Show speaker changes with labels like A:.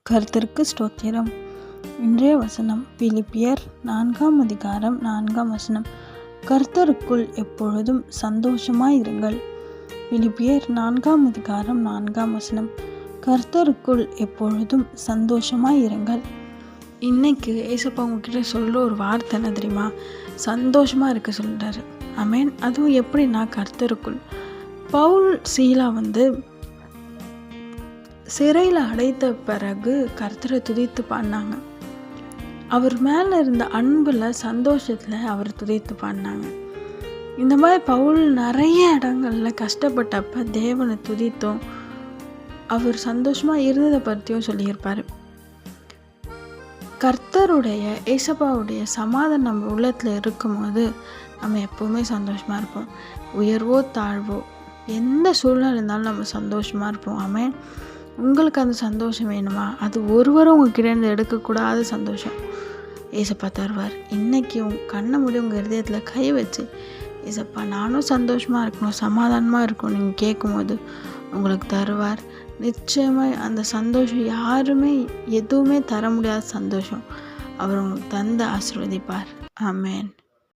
A: கர்த்தருக்கு ஸ்தோத்திரம். இன்றைய வசனம் பிலிப்பியர் 4:4. கர்த்தருக்குள் எப்பொழுதும் சந்தோஷமாயிருங்கள். பிலிப்பியர் 4:4. கர்த்தருக்குள் எப்பொழுதும் சந்தோஷமாயிருங்கள். இன்னைக்கு ஏசப்பா உங்ககிட்ட சொல்கிற ஒரு வார்த்தை என்ன தெரியுமா? சந்தோஷமாக இருக்க சொல்கிறாரு. ஆமென். அதுவும் எப்படின்னா கர்த்தருக்குள். பவுல் சீலா சிறையில் அடைத்த பிறகு கர்த்தரை துதித்து பாடினாங்க. அவர் மேலே இருந்த அன்பில் சந்தோஷத்தில் அவர் துதித்து பாடினாங்க. இந்த மாதிரி பவுல் நிறைய இடங்களில் கஷ்டப்பட்டப்ப தேவனை துதித்தோம், அவர் சந்தோஷமாக இருந்ததை பற்றியும் சொல்லியிருப்பார். கர்த்தருடைய ஏசப்பாவுடைய சமாதானம் நம்ம உள்ளத்தில் இருக்கும்போது நம்ம எப்போவுமே சந்தோஷமாக இருப்போம். உயர்வோ தாழ்வோ எந்த சூழ்நிலை இருந்தாலும் நம்ம சந்தோஷமாக இருப்போம். ஆமென். உங்களுக்கு அந்த சந்தோஷம் வேணுமா? அது ஒருவரும் உங்ககிட்ட இருந்து எடுக்கக்கூடாத சந்தோஷம் ஏசப்பா தருவார். இன்றைக்கி கண்ணை மூடி உங்கள் இருதயத்தில் கை வச்சு, ஏசப்பா நானும் சந்தோஷமாக இருக்கணும், சமாதானமாக இருக்கணும் நீங்கள் கேட்கும்போது உங்களுக்கு தருவார். நிச்சயமாக அந்த சந்தோஷம் யாருமே எதுவுமே தர முடியாத சந்தோஷம் அவர் உங்களுக்கு தந்து ஆசீர்வதிப்பார். ஆமென்.